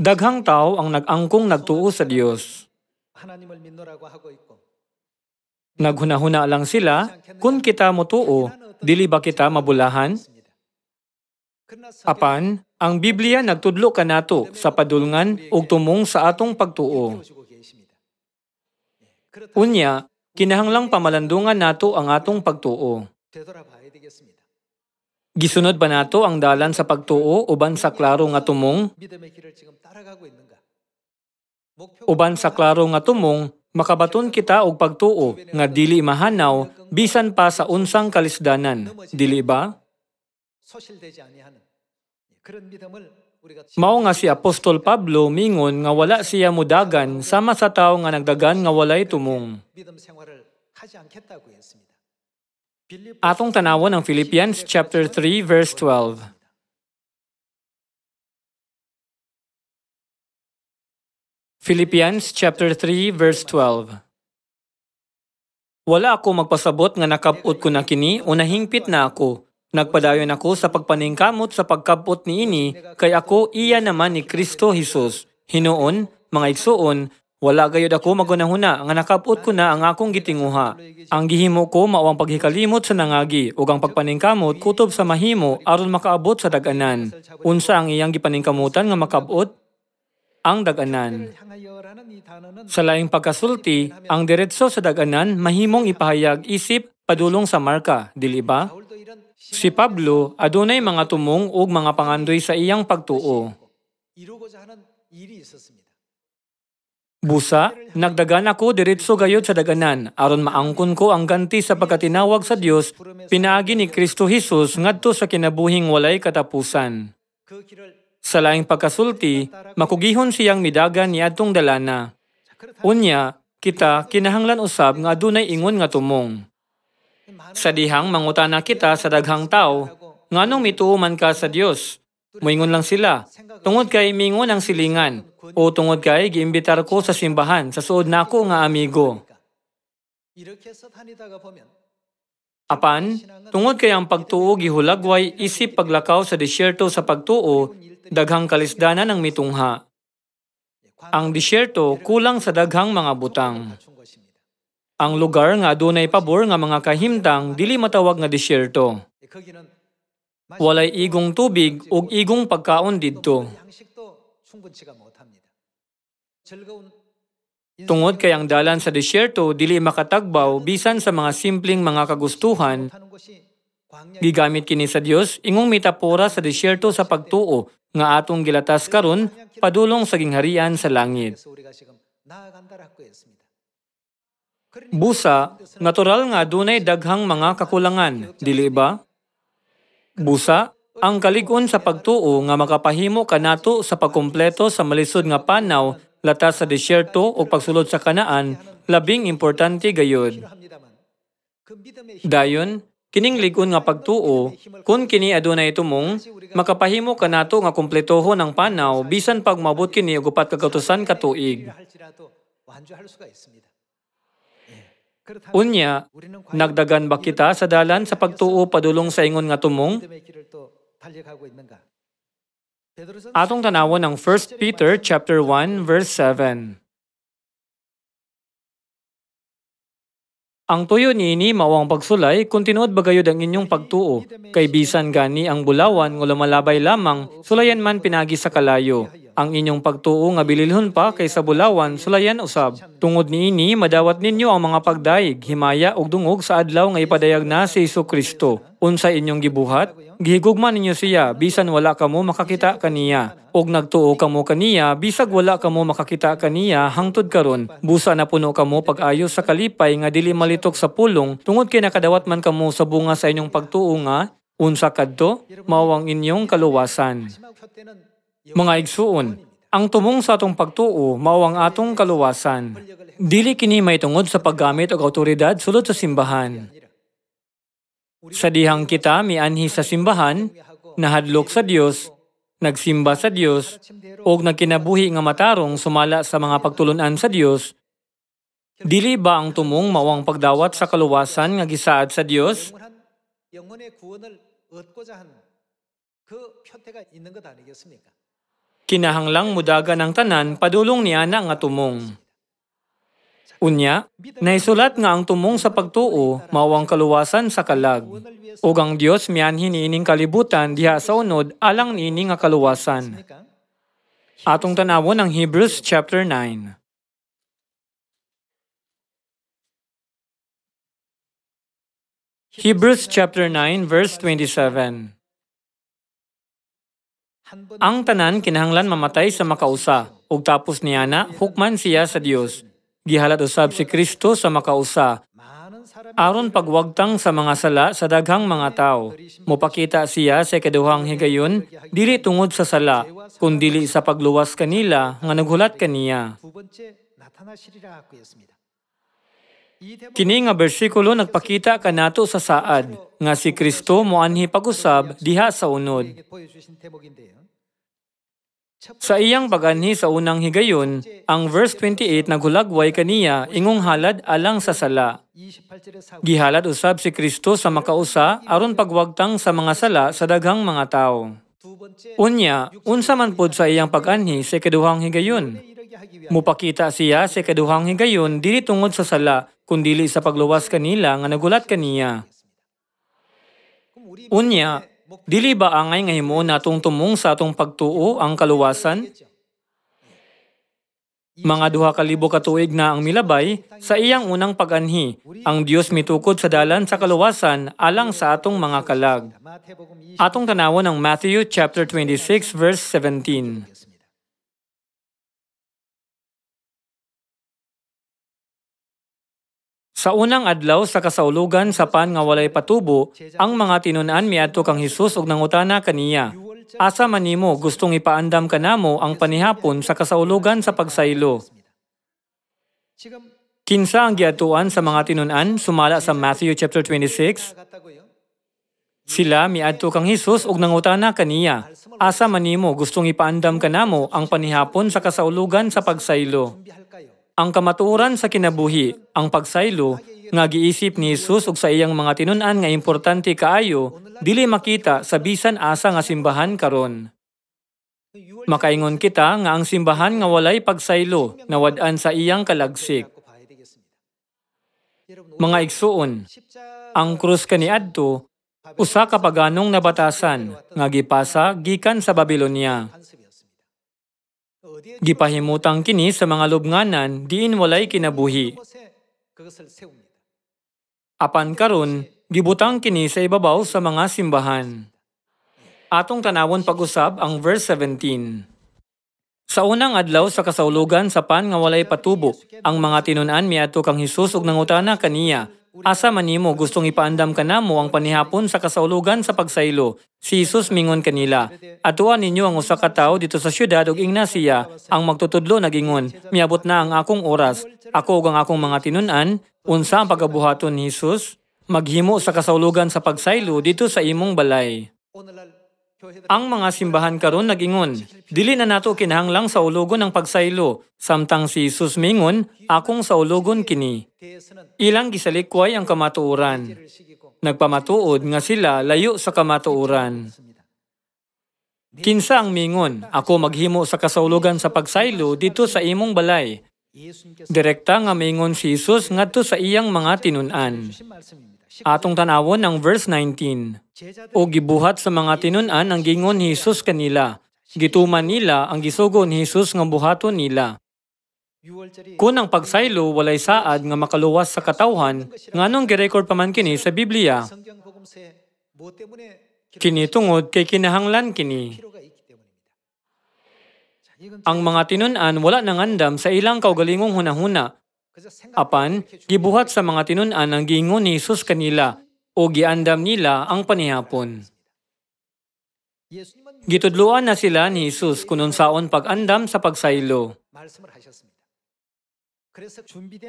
Daghang tao ang nag-angkong nagtuo sa Dios. Naghuna-huna lang sila, kung kita motuo, dili ba kita mabulahan? Apan, ang Biblia nagtudlo kanato sa padulngan ug tumong sa atong pagtuo. Unya, kinahanglang pamalandungan nato ang atong pagtuo. Gisunod ba nato ang dalan sa pagtuo uban sa klaro nga tumong? Uban sa klaro nga tumong, makabaton kita og pagtuo nga dili mahanaw bisan pa sa unsang kalisdanan, dili ba? Mao nga si Apostol Pablo mingon nga wala siya mudagan sama sa tawo nga nagdagan nga walay tumong. Atong tanawon ang Philippians chapter 3 verse 12. Philippians chapter 3 verse 12. Wala ako magpasabot nga nakabot ko na kini o nahingpit na ako. Nagpadayon ako sa pagpaningkamot sa pagkabot niini kay ako iya naman ni Kristo Jesus. Hinuon, mga igsuon, wala gayud ako magunahuna nga nakabot ko na ang akong gitinguha. Ang gihimo ko mao ang paghikalimot sa nangagi ug ang pagpaningkamot kutob sa mahimo aron makaabot sa dag-anan. Unsa ang iyang gipaningkamutan nga makabot? Ang dag-anan. Sa laing pagkasulti, ang diretso sa dag-anan mahimong ipahayag isip padulong sa marka, dili ba? Si Pablo adunay mga tumong ug mga pangandoy sa iyang pagtuo. Busa, nagdagan ako diretso gayud sa daganan aron maangkon ko ang ganti sa pagkatinawag sa Dios pinaagi ni Kristo Jesus ngadto sa kinabuhing walay katapusan. Sa laing pagkasulti, makugihon siyang midagan niadtong dalana. Unya, kita kinahanglan usab nga adunay ingon nga tumong. Sa dihang mangutana kita sa daghang tao, nganong mituo man ka sa Dios? Moingon lang sila, tungod kay mingon ang silingan, o tungod kay giimbitar ko sa simbahan sa suod nako nga amigo. Apan, tungod kay ang pagtuo gihulagway isip paglakaw sa disyerto sa pagtuo, daghang kalisdanan ang mitungha. Ang disyerto kulang sa daghang mga butang. Ang lugar nga adunay pabor nga mga kahimtang dili matawag nga disyerto. Walay igong tubig ug igong pagkaon didto. Tungod kay ang dalan sa disyerto dili makatagbaw bisan sa mga simpleng mga kagustuhan, gigamit kini sa Dios ingong metapora sa disyerto sa pagtuo nga atong gilatas karon padulong sa gingharian sa langit. Busa, natural nga adunay daghang mga kakulangan, dili ba? Busa, ang kalig-on sa pagtuo nga makapahimo kanato sa pagkumpleto sa malisod nga panaw latas sa disyerto o pagsulod sa kanaan, labing importante gayud. Dayon, kining lig-on nga pagtuo, kung kini adunay tumong, makapahimo kanato nga kumpletohon ang panaw bisan pag mabot kini og upat ka kautusan ka tuig. Unya, nagdagan ba kita sa dalan sa pagtuo padulong sa ingon nga tumong? Atong tanawon ang 1 Peter chapter 1 verse 7. Ang tuyo niini mao ang pagsulay kung tinuod ba gayud ang inyong pagtuo, kay bisan gani ang bulawan nga lumalabay lamang, sulayan man pinagi sa kalayo. Ang inyong pagtuo nga bililhon pa kaysa bulawan, sulayan usab. Tungod niini madawat ninyo ang mga pagdaig, himaya ug dungog sa adlaw nga ipadayag na si Jesu-Kristo. Unsa inyong gibuhat? Gihigugma ninyo siya bisan wala kamo makakita kaniya. Og nagtuo kamo kaniya bisag wala kamo makakita kaniya hangtod karon. Busa na puno kamo pag-ayo sa kalipay nga dili malitok sa pulong tungod kay nakadawat man kamo sa bunga sa inyong pagtuo nga unsa kadto mao ang inyong kaluwasan. Mga igsuon, ang tumong sa atong pagtuo mao ang atong kaluwasan. Dili kini may tungod sa paggamit og awtoridad sulod sa simbahan. Sa dihang kita mianhi sa simbahan, nahadlok sa Dios, nagsimba sa Dios, o nagkinabuhi nga matarong sumala sa mga pagtulunan sa Dios, dili ba ang tumong mao ang pagdawat sa kaluwasan nga gisaad sa Dios? Kinahanglang mudaga ng tanan padulong niya na nga tumong. Unya, naisulat nga ang tumong sa pagtuo mao ang kaluwasan sa kalag. Ug ang Dios mianhi niining kalibutan diha sa unod alang niini nga kaluwasan. Atong tanawon ang Hebrews chapter 9. Hebrews chapter 9 verse 27. Ang tanan kinahanglan mamatay sa makausa, ug tapos niya na hukman siya sa Dios. Gihalat usab si Kristo sa makausa, aron pagwagtang sa mga sala sa daghang mga tao. Mopakita siya sa ikaduhang higayon, dili tungod sa sala, kundili sa pagluwas kanila nga naghulat kaniya. Kini nga bersikulo nagpakita kanato sa saad, nga si Kristo moanhi pag-usab diha sa unod. Sa iyang pag-anhi sa unang higayon, ang verse 28 naghulagway kaniya ingong halad alang sa sala. Gihalad usab si Kristo sa makausa aron pagwagtang sa mga sala sa daghang mga tao. Unya, unsa man pod sa iyang pag-anhi sa ikaduhang higayon? Mupakita siya sa ikaduhang higayon dili tungod sa sala, kundili sa pagluwas kanila nga nagulat kaniya. Unya, dili ba angay nga himuon natong tumong sa atong pagtuo ang kaluwasan? Mga 2,000 ka tuig na ang milabay sa iyang unang pag-anhi, ang Dios mitukod sa dalan sa kaluwasan alang sa atong mga kalag. Atong tanawon ang Matthew chapter 26 verse 17. Sa unang adlaw sa kasaulugan sa pan nga walay patubo, ang mga tinun-an miadto kang Hesus ug nangutana kaniya, asa man nimo gustong ipaandam kanamo ang panihapon sa kasaulugan sa pagsaylo? Kinsa ang giadtuan sa mga tinun-an sumala sa Matthew chapter 26? Sila miadto kang Hesus ug nangutana kaniya, asa man nimo gustong ipaandam kanamo ang panihapon sa kasaulugan sa pagsaylo? Ang kamatuoran sa kinabuhi, ang pagsaylo, nga giisip ni Jesus ug sa iyang mga tinun-an nga importante kaayo, dili makita sa bisan asa nga simbahan karon. Makaingon kita nga ang simbahan nga walay pagsaylo, nawad-an sa iyang kalagsik. Mga igsuon, ang krus kaniadto, usa ka paganong nabatasan, nga gipasa gikan sa Babilonia. Gipahimutang kini sa mga lubnganan diin walay kinabuhi. Apan karon, gibutang kini sa ibabaw sa mga simbahan. Atong tanawon pag-usab ang verse 17. Sa unang adlaw sa kasaulugan sa pan nga walay patubo, ang mga tinun-an miadto kang Hesus ug nangutana kaniya, asa man nimo gustong ipaandam kanamo ang panihapon sa kasaulugan sa pagsaylo? Si Jesus mingon kanila, atuan ninyo ang usa ka tawo dito sa syudad ug ingna siya, ang magtutudlo nagingon, miabot na ang akong oras. Ako ug ang akong mga tinun-an, unsa ang pagabuhaton ni Jesus? Maghimo sa kasaulugan sa pagsaylo dito sa imong balay. Ang mga simbahan karon nagingon, dili na nato kinahanglang sa ulogon ng pagsaylo, samtang si Jesus mingon, akong sa ulogon kini. Ilang gisalikway ang kamatuoran. Nagpamatuod nga sila layo sa kamatuoran. Kinsa ang mingon, ako maghimo sa kasaulugan sa pagsaylo dito sa imong balay. Direkta nga mingon si Jesus ngadto sa iyang mga tinun-an. Atong tanawon ang verse 19. O gibuhat sa mga tinun-an ang gingon ni Jesus kanila. Gituman nila ang gisugo ni Jesus nga buhaton nila. Kung ang pagsaylo walay saad nga makaluwas sa katawhan, nganong gi-record pa man kini sa Biblia? Kini tungod kay kinahanglan kini. Ang mga tinun-an wala nangandam sa ilang kaugalingong hunahuna. Apan, gibuhat sa mga tinun-an ang gingon ni Jesus kanila o giandam nila ang panihapon. Gitudloan na sila ni Jesus kung unsaon pag-andam sa pagsaylo.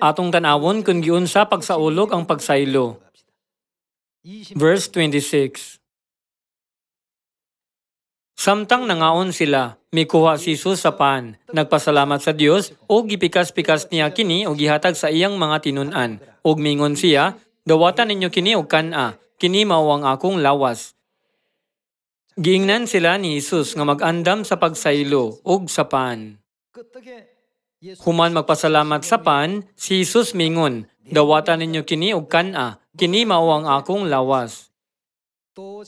Atong tanawon kung giunsa pagsaulog ang pagsaylo. Verse 26. Samtang nangaon sila, mikuha si Jesus sa pan, nagpasalamat sa Dios, o gipikas-pikas niya kini o gihatag sa iyang mga tinun-an. Og mingon siya, dawatan ninyo kini og kan-a, kini mao ang akong lawas. Giingnan sila ni Jesus nga mag-andam sa pagsaylo ug sa pan. Human magpasalamat sa pan, si Jesus mingon, "Dawatan ninyo kini og kan-a, kini mao ang akong lawas."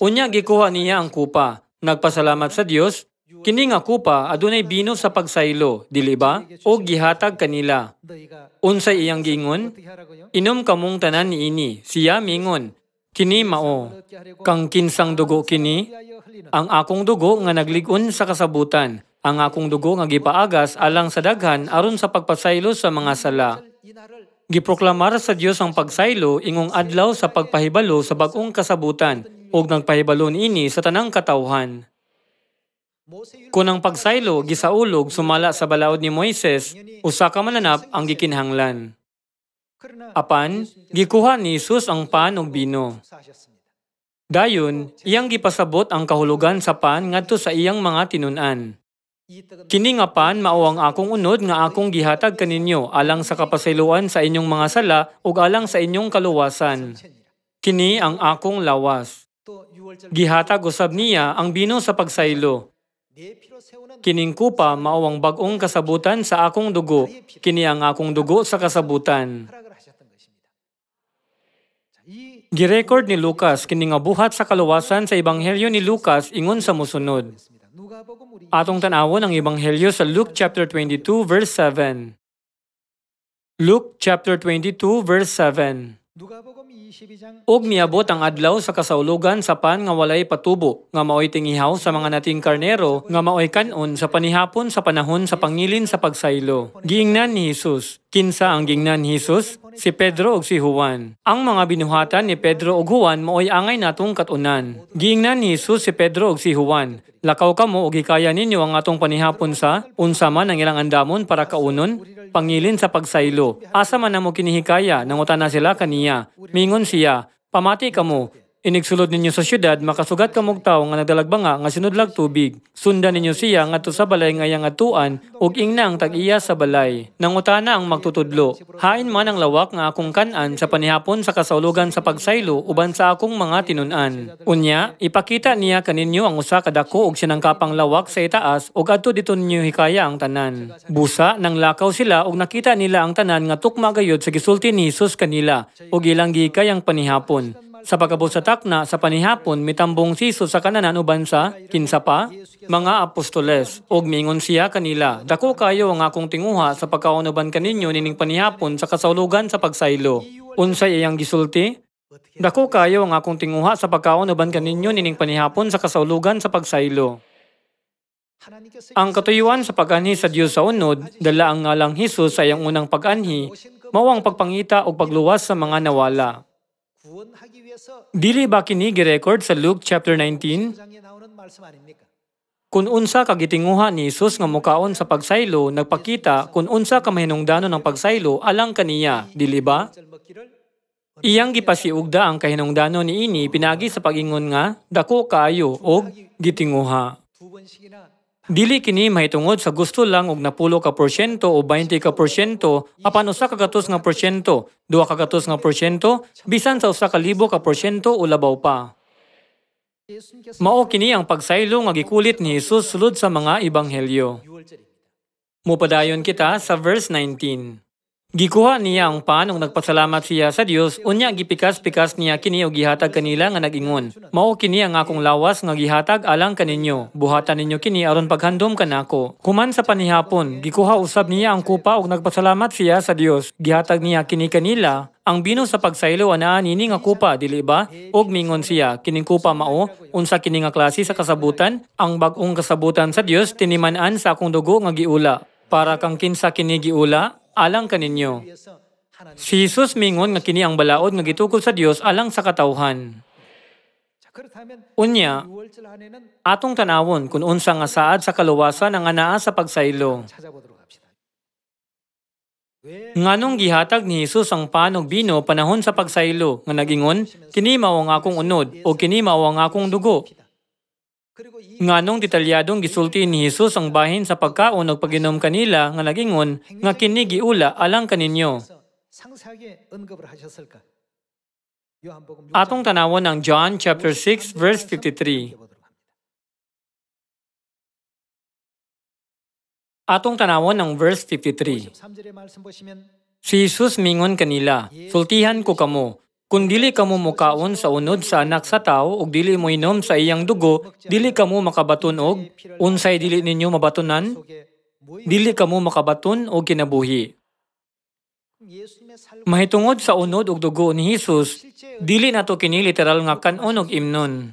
Unya gikuha niya ang kupa, nagpasalamat sa Dios, kini nga kupa adunay bino sa pagsaylo, dili ba? O gihatag kanila. Unsay iyang giingon? "Inom kamong tanan niini." Siya mingon, "Kini mao kang kinsang dugo kini, ang akong dugo nga naglig-on sa kasabutan, ang akong dugo nga gipaagas alang sa daghan aron sa pagpasaylo sa mga sala." Giproklamar sa Dios ang pagsaylo ingong adlaw sa pagpahibalo sa bag-ong kasabutan ug nagpahibalo niini sa tanang katawhan. Kung ang pagsaylo gisaulog sumala sa balaod ni Moises, usa ka mananap ang gikinahanglan. Apan, gikuha ni Jesus ang pan ug bino. Dayon, iyang gipasabot ang kahulugan sa pan ngadto sa iyang mga tinun-an. "Kini nga pan mao ang akong unod nga akong gihatag kaninyo alang sa kapasayloan sa inyong mga sala ug alang sa inyong kaluwasan. Kini ang akong lawas." Gihatag usab niya ang bino sa pagsaylo. "Kining kupa mao ang bag-ong kasabutan sa akong dugo. Kini ang akong dugo sa kasabutan." Girecord ni Lucas kini nga buhat sa kaluwasan sa ebanghelyo ni Lucas ingon sa mosunod. Atong tan-awon ang ebanghelyo sa Luke chapter 22 verse 7. Luke chapter 22 verse 7. "Og miabot ang adlaw sa kasaulugan sa pan nga walay patubo, nga maoy tingihaw sa mga nating karnero, nga maoy kanon sa panihapon sa panahon sa pangilin sa pagsaylo. Giingnan ni Jesus." Kinsa ang giingnan ni Jesus? Si Pedro ug si Juan. Ang mga binuhatan ni Pedro ug Juan maoy angay natong katunan. Giingnan ni Jesus si Pedro ug si Juan. "Lakaw kamo ug hikaya ninyo ang atong panihapon sa unsa man ang ilang andamon para kaunon pangilin sa pagsaylo. Asa man namo kinihikaya?" Nangutana sila kaniya. Mingon siya, "Pamati kamo. Inigsulod ninyo sa syudad, makasugat kamog tawo nga nagdalagbanga nga sinudlag tubig. Sundan ninyo siya ngadto sa balay nga iyang atuan ug ingna ang tag-iya sa balay." Nangutana ang magtutudlo, "Hain man ang lawak nga akong kan-an sa panihapon sa kasaulugan sa pagsaylo uban sa akong mga tinun-an." Unya, ipakita niya kaninyo ang usa ka dako og sinangkapang lawak sa itaas ug adto dito ninyo hikaya ang tanan. Busa nang lakaw sila ug nakita nila ang tanan nga tukma gayud sa gisulti ni Jesus kanila ug ilang gihikay ang panihapon. Sa pagabot sa takna sa panihapon, mitambong si Jesus sa kananan uban sa kinsa pa mga apostoles. Og mingon siya kanila, "Dako kayo ang akong tinguha sa pagkaunuban kaninyo nining panihapon sa kasaulugan sa pagsaylo." Unsay iyang gisulti? "Dako kayo ang akong tinguha sa pagkaunuban kaninyo nining panihapon sa kasaulugan sa pagsaylo." Ang katuyuan sa pag-anhi sa Dios sa unod, dala ang ngalang Jesus sa iyang unang pag-anhi, mao ang pagpangita o pagluwas sa mga nawala. Dili ba kini girecord sa Luke chapter 19? Kung unsa ka gitinguha ni Jesus nga mukaon sa pagsaylo, nagpakita kung unsa ka mahinungdanon ng pagsaylo alang kaniya, dili ba? Iyang gipasiugda ang kahinungdanon niini pinagi sa pag-ingon nga dako kaayo og gitinguha. Dili kini mahitungod sa gusto lang og napulo ka porsyento o 20 ka porsyento, apan usa ka gatos nga porsyento, 2 ka gatos nga porsyento, bisan sa usa ka libo ka porsyento o labaw pa. Mao kini ang pagsaylo nga gikulit ni Jesus sulod sa mga ebanghelyo. Mupadayon kita sa verse 19. Gikuha niya ang pan ug nagpasalamat siya sa Dios, unya gipikas-pikas niya kini ug gihatag kanila nga nag-ingon, "Mao kini ang akong lawas nga gihatag alang kaninyo. Buhatan ninyo kini aron paghandom kanako." Human sa panihapon, gikuha usab niya ang kupa ug nagpasalamat siya sa Dios. Gihatag niya kini kanila ang bino sa pagsaylo anaa nini nga kupa, dili ba? Og mingon siya, "Kining kupa mao, unsa kini nga klase sa kasabutan? Ang bag-ong kasabutan sa Dios tiniman-an sa akong dugo nga giula. Para kang kinsa kini giula? Alang kaninyo." Si Jesus mingon nga kini ang balaod nga gitukod sa Dios alang sa katawhan. Unya, atong tanawon kung unsa nga saad sa kaluwasan ang anaa sa pagsaylo. Nganong gihatag ni Jesus ang pan ug bino panahon sa pagsaylo nga nag-ingon, "Kini mao ang akong unod" o "Kini mao ang akong dugo"? Nganong detalyadong gisulti ni Jesus ang bahin sa pagkaon ug pag-inom kanila nga nag-ingon nga kini giula alang kaninyo. Atong tanawon ang John chapter 6 verse 53. Atong tanawon ang verse 53. Si Jesus mingon kanila, sultihan ko kamo, kung dili kamo mukaon sa unod sa anak sa tao ug dili mo inom sa iyang dugo, dili kamo makabaton og unsay dili ninyo mabatonan, dili kamo makabaton og kinabuhi. Mahitungod sa unod ug dugo ni Jesus, dili nato kini literal nga kanon og imnon.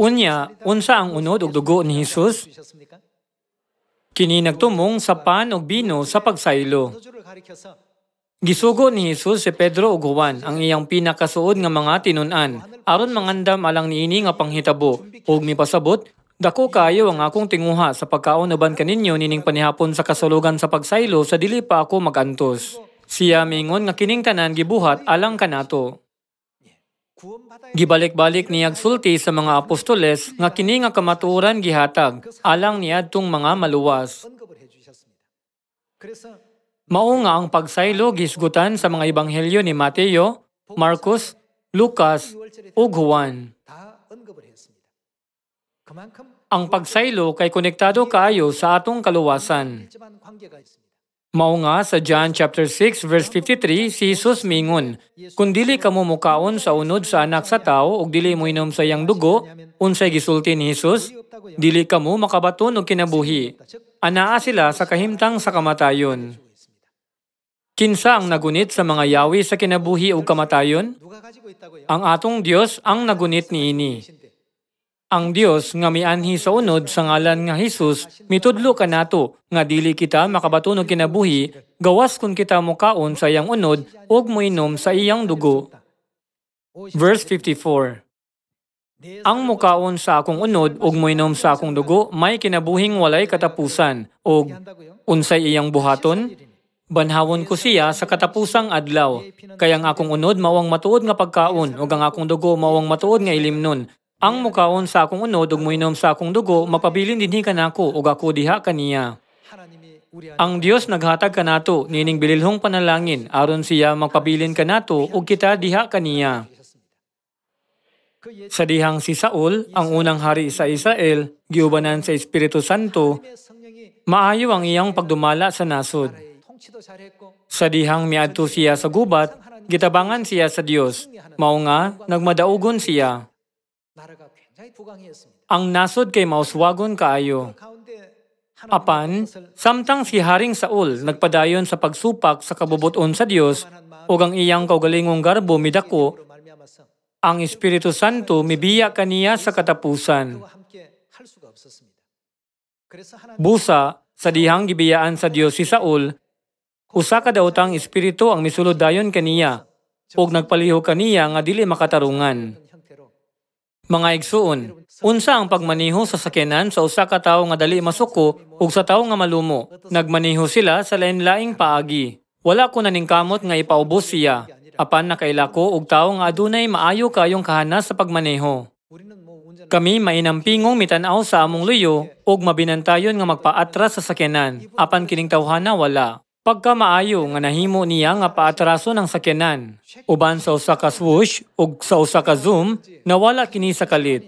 Unya, unsa ang unod ug dugo ni Jesus? Kini nagtumong sa pan ug bino sa pagsaylo. Gisugo ni Jesus si Pedro ug Juan ang iyang pinakasuod nga mga tinun-an aron mangandam alang niini nga panghitabo ug mipasabot, dako kaayo ang akong tinguha sa pagkaon uban kaninyo nining panihapon sa kasulugan sa pagsaylo sa dili pa ako magantos. Siya mingon nga kining tanan gibuhat alang kanato. Gibalik-balik niya sulti sa mga apostoles nga kini nga kamatuoran gihatag alang niadtong mga maluwas. Mao nga ang pagsaylo gisgutan sa mga ebanghelyo ni Mateo, Marcos, Lucas ug Juan. Ang pagsaylo kay konektado kaayo sa atong kaluwasan. Mao nga sa John chapter 6 verse 53 si Jesus mingon, kung dili kamo mukaon sa unod sa anak sa tao ug dili mo inom sa iyang dugo, unsay gisulti ni Jesus? Dili kamo makabaton og kinabuhi. Anaa sila sa kahimtang sa kamatayon. Kinsa ang nagunit sa mga yawi sa kinabuhi ug kamatayon? Ang atong Dios ang nagunit niini. Ang Dios nga mianhi sa unod sa ngalan nga Jesus, mitudlo kanato nga dili kita makabaton og kinabuhi, gawas kung kita mukaon sa iyang unod ug moinom sa iyang dugo. Verse 54. Ang mukaon sa akong unod ug moinom sa akong dugo may kinabuhing walay katapusan ug unsay iyang buhaton? Banhawon ko siya sa katapusang adlaw. Kaya ang akong unod mawang matuod nga pagkaon ug ang akong dugo mawang matuod nga ilimnon. Ang mukaon sa akong unod ug moinom sa akong dugo mapabilin dinhi kanako ug ako diha kaniya. Ang Dios naghatag kanato nining bililhong panalangin aron siya magpabilin kanato ug kita diha kaniya. Sa dihang si Saul, ang unang hari sa Israel, giubanan sa Espiritu Santo, maayo ang iyang pagdumala sa nasod. Sa dihang miadto siya sa gubat, gitabangan siya sa Dios. Mao nga nagmadaugon siya. Ang nasod kay mauswagon kaayo. Apan, samtang si Haring Saul nagpadayon sa pagsupak sa kabubuton sa Dios ug ang iyang kaugalingong garbo midako, ang Espiritu Santo mibiya kaniya sa katapusan. Busa, sa dihang gibiyaan sa Dios si Saul, usa ka daotang espiritu ang misulod dayon kaniya ug nagpaliho kaniya nga dili makatarungan. Mga igsuon, unsa ang pagmaniho sa sakyanan sa usa ka tawo nga dali masuko ug sa tawo nga malumo? Nagmaniho sila sa lain-laing paagi. Wala ko naningkamot nga ipaubos siya. Apan nakaila ko og tawo nga adunay maayo kayong kahanas sa pagmaneho. Kami mainampingong mitanaw sa among luyo ug mabinantayon nga magpaatras sa sakyanan. Apan kining tawhana wala. Pagka maayo nga nahimo niya nga paatraso ng sakyanan, uban sa usa ka swoosh ug sa usa ka zoom, nawala kini sa kalit.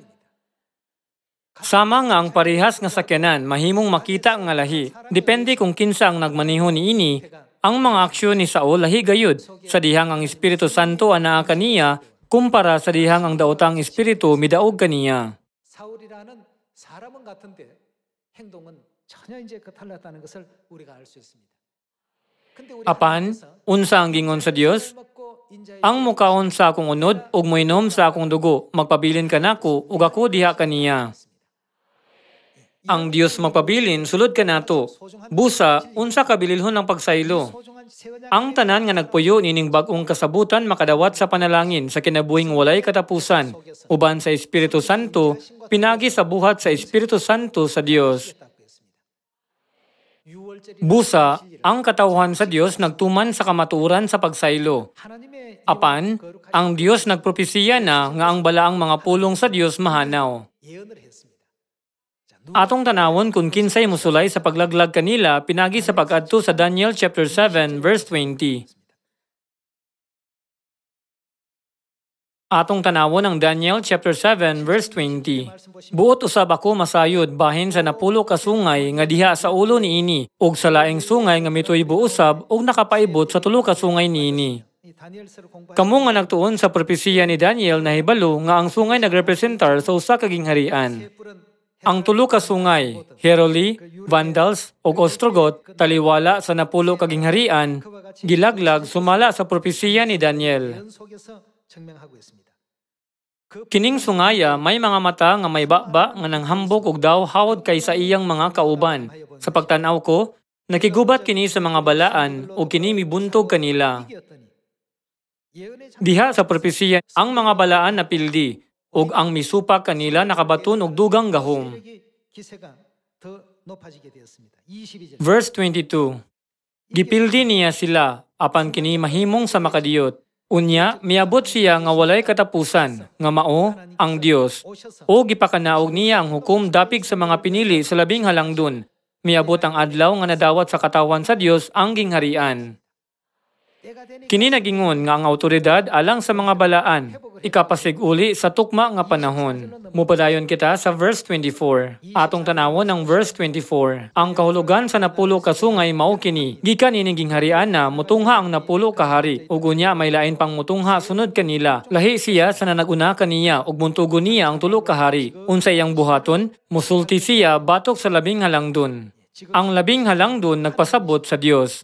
Sama nga ang parehas nga sakyanan, mahimong makita nga lahi. Depende kung kinsa ang nagmaneho niini, ang mga aksyon ni Saul lahi gayud, sa dihang ang Espiritu Santo anaa kaniya, kumpara sa dihang ang daotang espiritu midaog kaniya. 사울이라는 사람은 같은데 행동은 전혀 이제 달랐다는 것을 우리가 알 수 있습니다. Apan, unsa ang gingon sa Dios? Ang mukaon sa akong unod ug moinom sa akong dugo, magpabilin kanako ug ako diha kaniya. Ang Dios magpabilin sulod kanato. Busa, unsa kabililhon ng pagsaylo? Ang tanan nga nagpuyo nining bag-ong kasabutan makadawat sa panalangin sa kinabuhing walay katapusan, uban sa Espiritu Santo, pinagi sa buhat sa Espiritu Santo sa Dios. Busa, ang katawhan sa Dios nagtuman sa kamatuoran sa pagsaylo. Apan, ang Dios nagpropesiya na nga ang balaang mga pulong sa Dios mahanaw. Atong tanawon kung kinsay musulay sa paglaglag kanila pinagi sa pag-adto sa Daniel chapter 7 verse 20. Atong tanawon ang Daniel chapter 7 verse 20. Buot usab ako masayod bahin sa napulo ka sungay nga diha sa ulo niini ug sa laing sungay nga mituybo usab ug nakapaibot sa tulo ka sungay niini. Kamo nga nagtuon sa propesiya ni Daniel na hibalo nga ang sungay nagrepresentar sa usa ka gingharian. Ang tulo ka sungay, Heruli, Vandals ug Ostrogoth taliwala sa napulo ka gingharian, gilaglag sumala sa propesiya ni Daniel. Kining sungaya may mga mata nga may bakba nga nanghambog og daw hawod kay sa iyang mga kauban. Sa pagtan-aw ko, nakigubat kini sa mga balaan o kini mibuntog kanila. Diha sa propesiya, ang mga balaan napildi ug ang misupak kanila nakabaton og dugang gahom. Verse 22. Gipildi niya sila apan kini mahimong sa makadiyot. Unya, miabot siya nga walay katapusan, nga mao ang Dios. O gipakanaog niya ang hukom dapig sa mga pinili sa labing halangdon. Miabot ang adlaw nga nadawat sa katawan sa Dios ang gingharian. Kini nagingon nga ang awtoridad alang sa mga balaan, ikapasig uli sa tukma nga panahon. Mupadayon kita sa verse 24. Atong tanawon ang verse 24. Ang kahulugan sa napulo ka sungay mao kini, gikan ining gingharian na mutungha ang napulo ka hari, ug unya may lain pang mutungha sunod kanila. Lahi siya sa nanaguna kaniya ug muntugo niya ang tulo ka hari. Unsa iyang buhaton, musulti siya batok sa labing halangdon. Ang labing halangdon nagpasabot sa Dios,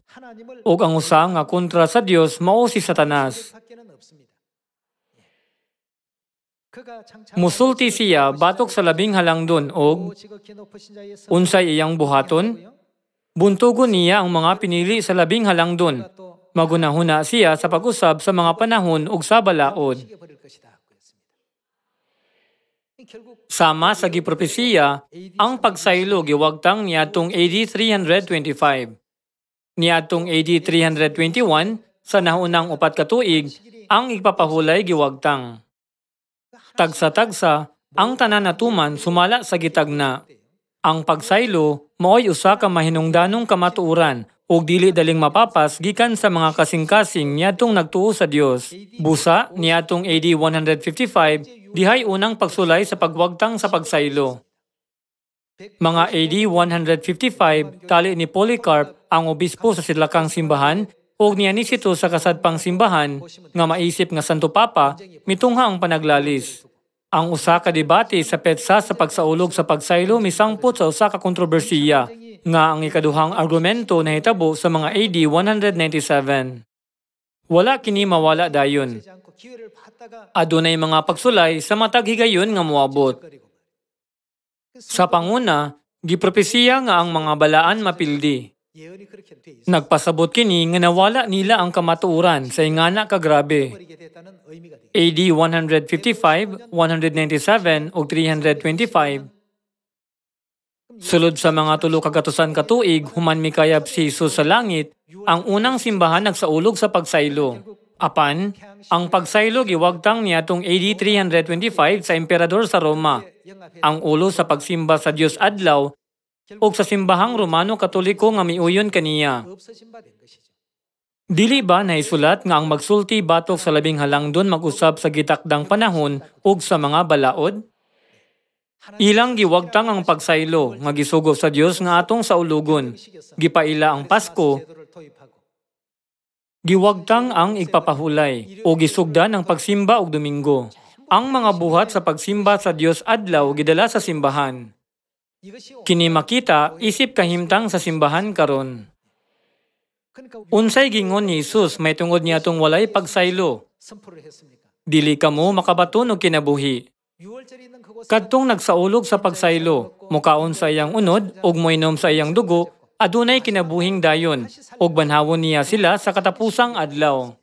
ug ang usa nga kontra sa Dios mao si Satanas. Musulti siya batok sa labing halangdon og unsay iyang buhaton? Buntugon niya ang mga pinili sa labing halangdon. Magunahuna siya sa pag-usab sa mga panahon ug sa balaod. Sama sa gipropesiya, ang pagsaylo giwagtang niadtong AD 325. Niadtong AD 321, sa naunang upat ka tuig, ang ipapahulay giwagtang. Tagsa-tagsa, ang tanan natuman sumala sa gitagna. Ang pagsaylo maoy usa ka mahinungdanong kamatuoran ug dili daling mapapas gikan sa mga kasing-kasing niadtong nagtuo sa Dios. Busa niadtong AD 155, dihay unang pagsulay sa pagwagtang sa pagsaylo. Mga AD 155, tali ni Polycarp ang obispo sa Sidlakang Simbahan ug nianisito sa kasadpang simbahan nga maisip nga Santo Papa mitungha ang panaglalis. Ang usa ka debate sa petsa sa pagsaulog sa pagsaylo misangpot sa usa ka kontrobersiya nga ang ikaduhang argumento nahitabo sa mga AD 197. Wala kini mawala dayon. Adunay mga pagsulay sa matag higayon nga moabot. Sa panguna, gipropesiya nga ang mga balaan mapildi. Nagpasabot kini nga nawala nila ang kamatuoran sa ingana ka grabe. AD 155, 197 ug 325. Sulod sa mga tulo kagatusan ka tuig human mikayab si Jesus sa langit, ang unang simbahan nagsaulog sa pagsaylo. Apan, ang pagsaylo giwagtang niadtong AD 325 sa emperador sa Roma. Ang ulo sa pagsimba sa Dios adlaw ug sa simbahang Romano Katoliko nga miuyon kaniya. Dili ba naisulat nga ang magsulti batok sa labing halangdon mag-usab sa gitakdang panahon ug sa mga balaod? Ilang giwagtang ang pagsaylo nga gisugo sa Dios nga atong saulugon. Gipaila ang Pasko, giwagtang ang igpapahulay o gisugdan ang pagsimba og Domingo. Ang mga buhat sa pagsimba sa Dios adlaw gidala sa simbahan. Kini makita isip kahimtang sa simbahan karon. Unsay gingon ni Jesus may tungod niadtong walay pagsaylo. Dili kamo makabaton og kinabuhi. Kadtong nagsaulog sa pagsaylo, mukaon sa iyang unod ug moinom sa iyang dugo, adunay kinabuhing dayon ug banhawon niya sila sa katapusang adlaw.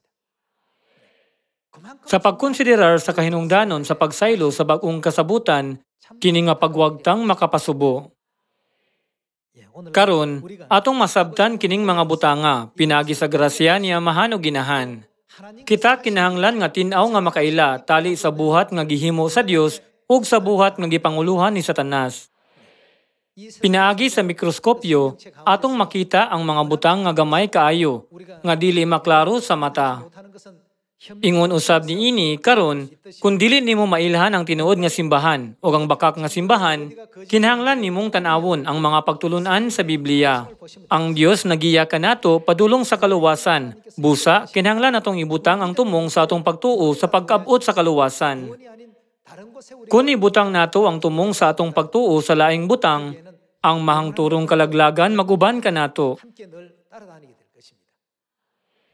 Sa pagkonsiderar sa kahinungdanon sa pagsaylo sa bag-ong kasabutan, kini nga pagwagtang makapasubo. Karon, atong masabtan kining mga butanga, pinagi sa grasya ni Amahan o Ginahan. Kita kinahanglan nga tin-aw nga makaila tali sa buhat nga gihimo sa Dios ug sa buhat nga gipanguluhan ni Satanas. Pinaagi sa mikroskopyo, atong makita ang mga butang nga gamay kaayo, nga dili maklaro sa mata. Ingon usab ni ini karon kun dili nimo mailhan ang tinuod nga simbahan o ang bakak nga simbahan, kinahanglan nimong tan-awon ang mga pagtulunan sa Biblia. Ang Dios nagiya kanato padulong sa kaluwasan. Busa, kinahanglan natong ibutang ang tumong sa atong pagtuo sa pagkabot sa kaluwasan. Kung ibutang nato ang tumong sa atong pagtuo sa laing butang, ang mahangturong kalaglagan maguban kanato.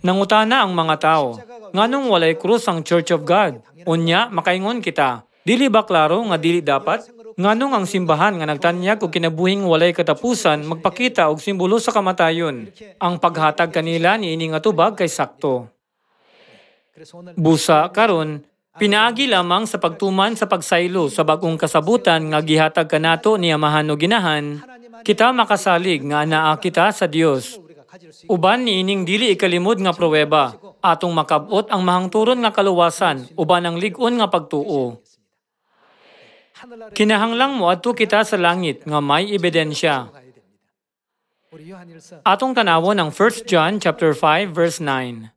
Nangutana ang mga tao, nganong walay krus ang Church of God? Unya, makaingon kita, dili ba klaro nga dili dapat? Nganong ang simbahan nga nagtanyag o kinabuhing walay katapusan magpakita og simbolo sa kamatayon? Ang paghatag kanila ni ini nga tubag kay sakto. Busa karon, pinaagi lamang sa pagtuman sa pagsaylo sa bagong kasabutan nga gihatag kanato ni Amahan o Ginahan, kita makasalig nga anaa kita sa Dios. Uban ni ining dili ikalimod nga pruweba, atong makabot ang mahangturon nga kaluwasan, uban ang lig-on nga pagtuo. Kinahanglang moadto kita sa langit nga may ebidensya. Atong tanawon ang 1 John chapter 5 verse 9.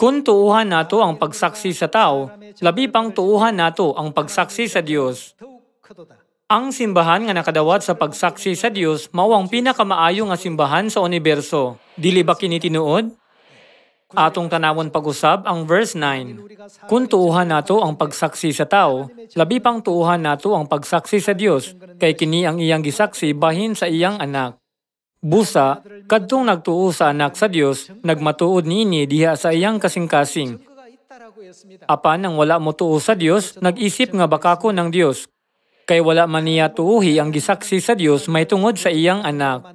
Kung tuuhan nato ang pagsaksi sa tao, labi pang tuuhan nato ang pagsaksi sa Dios. Ang simbahan nga nakadawat sa pagsaksi sa Dios mao ang pinakamaayo nga simbahan sa universo. Dili ba kini tinuod? Atong tanawon pag-usab ang verse 9. Kung tuuhan nato ang pagsaksi sa tao, labi pang tuuhan nato ang pagsaksi sa Dios, kay kini ang iyang gisaksi bahin sa iyang anak. Busa, kadtong nagtuo sa anak sa Dios, nagmatuod niini diha sa iyang kasing-kasing. Apan nang wala mo tuo sa Dios, nag-isip nga bakako ng Dios. Kay wala man niya tuuhi ang gisaksi sa Dios may tungod sa iyang anak.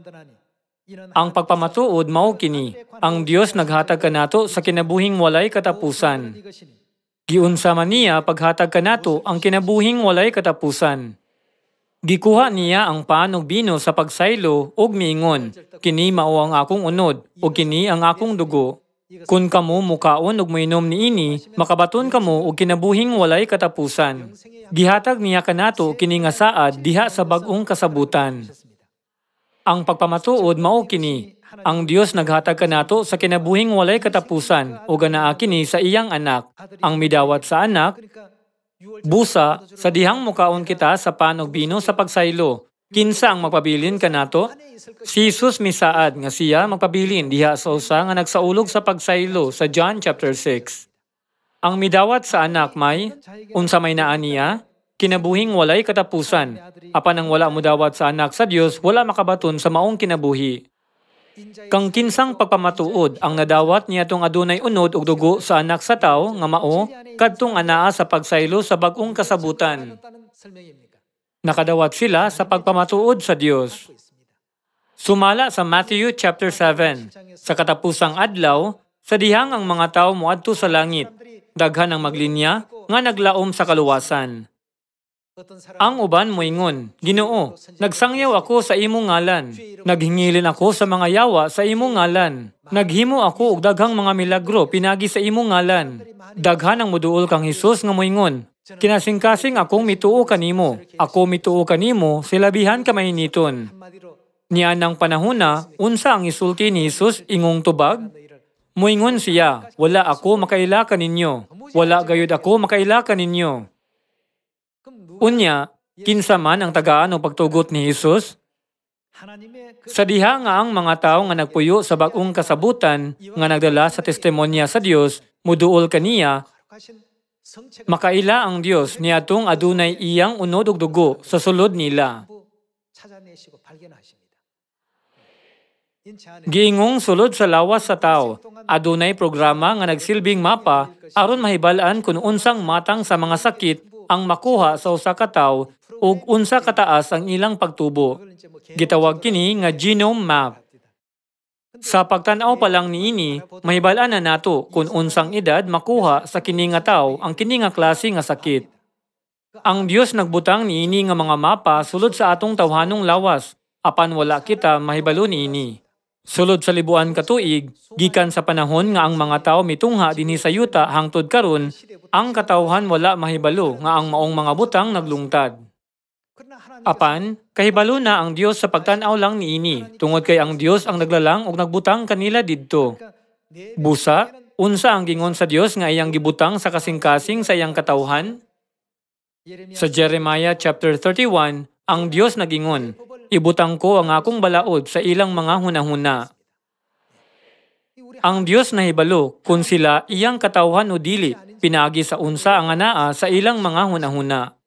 Ang pagpamatuod mao kini, ang Dios naghatag kanato sa kinabuhing walay katapusan. Giunsa man niya paghatag kanato ang kinabuhing walay katapusan. Gikuha niya ang paan ug bino sa pagsaylo ug miingon, kini mao ang akong unod o kini ang akong dugo. Kung kamo mukaon ug moinom niini, makabaton kamo og kinabuhing walay katapusan. Gihatag niya kanato kini nga saad diha sa bag-ong kasabutan. Ang pagpamatuod mao kini, ang Dios naghatag kanato sa kinabuhing walay katapusan ug anaa kini sa iyang anak. Ang midawat sa anak, busa, sa dihang mukaon kita sa panog bino sa pagsaylo. Kinsa ang magpabilin kanato? Si Jesus misaad nga siya magpabilin diha sa usa nga nagsaulog sa pagsaylo sa John chapter 6. Ang midawat sa anak may, unsa may naa niya, kinabuhing walay katapusan. Apan ang wala mudawat sa anak sa Dios, wala makabaton sa maong kinabuhi. Kang kinsang pagpamatuod ang nadawat niya tong adunay unod ug dugo sa anak sa tao nga mao kadtong anaa sa pagsaylo sa bag-ong kasabutan. Nakadawat sila sa pagpamatuod sa Dios. Sumala sa Matthew chapter 7, sa katapusang adlaw, sa dihang ang mga tao moadto sa langit, daghan ang maglinya nga naglaom sa kaluwasan. Ang uban moingon, Ginoo, nagsangyaw ako sa imong ngalan. Naghingilin ako sa mga yawa sa imong ngalan. Naghimo ako og daghang mga milagro pinagi sa imong ngalan. Daghan ang moduol kang Hesus nga moingon, kinasing-kasing akong mituo kanimo. Ako mituo kanimo, silabihan ka mahiniton. Niya ng panahona, unsa ang isulti ni Hesus ingong tubag? Moingon siya, wala ako makaila kaninyo. Wala gayud ako makaila kaninyo. Unya, kinsa man ang tagaan o pagtugot ni Hesus? Sa diha nga ang mga tao nga nagpuyo sa bag-ong kasabutan nga nagdala sa testimonya sa Dios, muduol kaniya, makaila ang Dios niadtong adunay iyang unod ug dugo sa sulod nila. Giingong sulod sa lawas sa tao, adunay programa nga nagsilbing mapa aron mahibal-an kung unsang matang sa mga sakit ang makuha sa usa ka tawo ug unsa kataas ang ilang pagtubo. Gitawag kini nga genome map. Sa pagtan-aw pa lang niini, mahibal-an na nato kung unsang edad makuha sa kini nga tawo ang kini nga klase nga sakit. Ang Dios nagbutang niini nga mga mapa sulod sa atong tawhanong lawas, apan wala kita mahibalo niini. Sulod sa libuan ka tuig, gikan sa panahon nga ang mga tao mitungha dinhi sa yuta hangtod karon, ang katawhan wala mahibalo nga ang maong mga butang naglungtad. 그러나 하나님께서 Apan, kahibalo na ang Dios sa pagtanaw lang niini, tungod kay ang Dios ang naglalang ug nagbutang kanila didto. 그러니까 내 Busa, unsa ang gingon sa Dios nga iyang gibutang sa kasing-kasing sa iyang katawhan? 예레미야 Sa Jeremiah chapter 31, ang Dios nagingon, ibutang ko ang akong balaod sa ilang mga hunahuna. 우리 Ang Dios nahibalo kung sila iyang katawhan o dili, pinagi sa unsa ang anaa sa ilang mga hunahuna.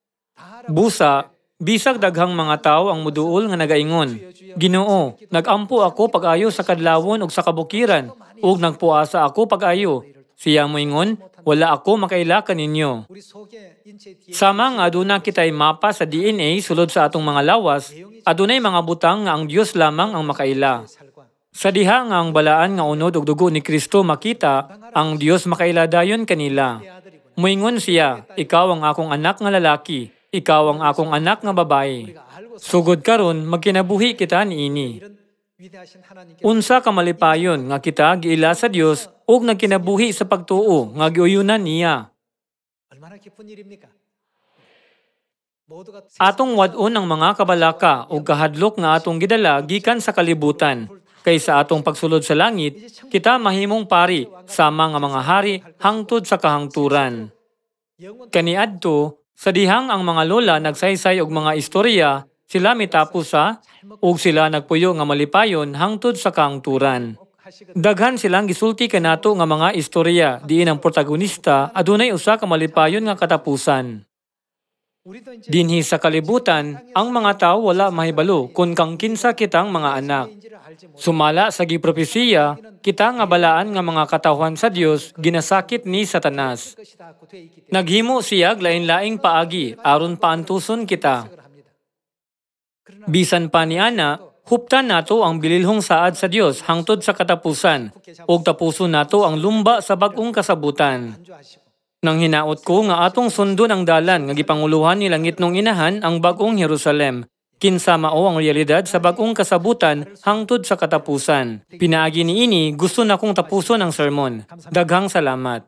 Busa, bisag daghang mga tawo ang muduol nga nagaingon, Ginoo, nagampo ako pag-ayo sa kadlawon ug sa kabukiran, ug nagpuasa ako pag-ayo. Siya moingon, wala ako makaila kaninyo. 우리 속에 인체 뒤에 Sama nga aduna kitay mapa sa DNA sulod sa atong mga lawas, adunay mga butang nga ang Dios lamang ang makaila. 살과 Sa diha nga ang balaan nga unod ug dugo ni Kristo makita, ang Dios makaila dayon kanila. 내 아들이구나. Moingon siya, ikaw ang akong anak nga lalaki, ikaw ang akong anak nga babae. 우리가 알고 Sugod karon magkinabuhi kita niini. 이런 위대하신 하나님께 Unsa ka malipayon nga kita giila sa Dios ug nagkinabuhi sa pagtuo nga giuyunan niya. 얼마나 기쁜 일입니까? 모두가 Atong wadon ang mga kabalaka ug kahadlok nga atong gidala gikan sa kalibutan. Kaysa atong pagsulod sa langit, kita mahimong pari sama nga mga hari hangtod sa kahangturan. 영원 Kaniadto, sa dihang ang mga lola nagsaysay og mga istorya, sila mitapos sa ug sila nagpuyo nga malipayon hangtod sa kahangturan. 하시거든. Daghan silang gisulti kanato nga mga istorya, diin ang protagonista adunay usa ka malipayon nga katapusan. 우리도 이제 Dinhi sa kalibutan, ang mga tawo wala mahibalo kung kang kinsa kitang mga anak. 인지를 알지 못. Sumala sa gipropesiya, kita nga balaan nga mga katawhan sa Dios ginasakit ni Satanas. 것이다 고 돼 있기 때문에 Naghimo siya lain-laing paagi aron paantuson kita. 생각을 합니다. 그러나 Bisan pa ni ana, huptan nato ang bililhong saad sa Dios hangtod sa katapusan, ug tapuson nato ang lumba sa bag-ong kasabutan. 안주하시고 Nang hinaot ko nga atong sundon ang dalan nga gipanguluhan ni langit nung inahan ang bag-ong Jerusalem. Kinsa mao ang realidad sa bag-ong kasabutan hangtod sa katapusan. Pinaagi niini gusto na kong tapuson ang sermon. Daghang salamat.